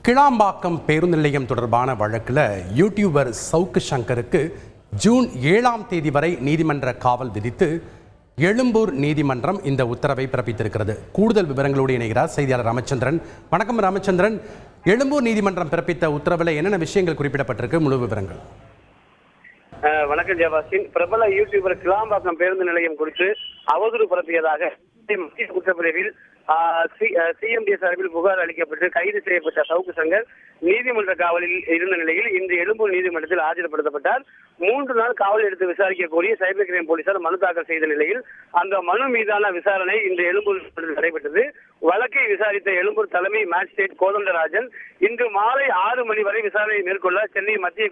கிளாம்பாக்கம் பேருந்து நிலையம் தொடர்பான வழக்கில் யூடியூபர் சவுக்கு சங்கருக்கு ஜூன் 7ஆம் தேதி வரை நீதிமன்ற காவல் விதித்து எழும்பூர் நீதிமன்றம் இந்த உத்தரவை பிறப்பித்திருக்கிறது. கூடுதல் விவரங்களோடு இணைகிறார் செய்தியாளர் ராமச்சந்திரன். வணக்கம் ராமச்சந்திரன். எழும்பூர் நீதிமன்றம் பிறப்பித்த உத்தரவில் என்னென்ன விஷயங்கள் குறிப்பிடப்பட்டிருக்கு? முழு விவரங்கள். வணக்கம் ஜெயபாஸ்டின். பிரபல யூடியூபர் கிளாம்பாக்கம் பேருந்து நிலையம் குறித்து அவதூறு பரப்பியதாக மத்திய குற்றப்பிரிவில் சிஎம்டி சார்பில் புகார் அளிக்கப்பட்டு கைது செய்யப்பட்ட சவுக்கு சங்கர் நீதிமன்ற காவலில் இருந்த நிலையில் இன்று எழும்பூர் நீதிமன்றத்தில் ஆஜர்படுத்தப்பட்டார். 3 நாள் காவல் எடுத்து விசாரிக்க கோரி சைபர் கிரைம் போலீசார் மனு தாக்கல் செய்த நிலையில் அந்த மனு மீதான விசாரணை இன்று எழும்பூர் நடைபெற்றது. வழக்கை விசாரித்த எழும்பூர் தலைமை மேஜிஸ்ட்ரேட் கோதண்டராஜன் இன்று மாலை 6 மணி வரை விசாரணை மேற்கொள்ள சென்னை மத்திய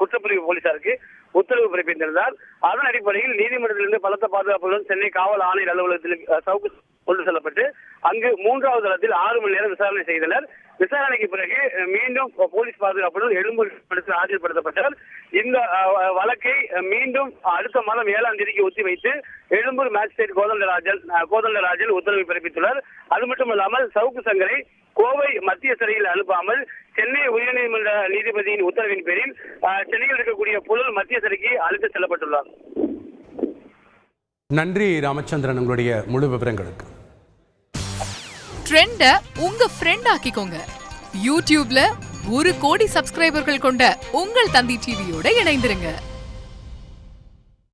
குற்றப்பிரிவு போலீசாருக்கு உத்தரவு பிறப்பித்திருந்தார். அதன் அடிப்படையில் நீதிமன்றத்திலிருந்து பலத்த பாதுகாப்புடன் சென்னை காவல் ஆணையர் அலுவலகத்தில் சவுக்கு கொண்டு செல்லப்பட்டு அங்கு 3வது தளத்தில் 6 மணி நேரம் விசாரணை செய்தனர். விசாரணைக்கு பிறகு மீண்டும் போலீஸ் பாதுகாப்புடன் எழும்பூர் நீதிமன்றத்தில் ஆஜர்படுத்தப்பட்டார். இந்த வழக்கை மீண்டும் அடுத்த மாதம் 7ஆம் தேதிக்கு ஒத்திவைத்து எழும்பூர் மேஜிஸ்ட்ரேட் கோதண்டராஜன் உத்தரவு பிறப்பித்துள்ளார். அது மட்டுமல்லாமல் சவுக்கு சங்கரை கோவை மத்திய சிறையில் அனுப்பாமல் சென்னை உயர்நீதிமன்ற நீதிபதியின் உத்தரவின் பேரில் சென்னையில் இருக்கக்கூடிய புழல் மத்திய சிறைக்கு அழைத்து செல்லப்பட்டுள்ளார். நன்றி ராமச்சந்திரன், உங்களுடைய முழு விவரங்களுக்கு. ட்ரெண்ட உங்க ஃப்ரெண்ட் ஆக்கிக்கோங்க. யூடியூப்ல 1 கோடி சப்ஸ்கிரைபர்கள் கொண்ட உங்கள் தந்தி டிவியோட இணைந்திருங்க.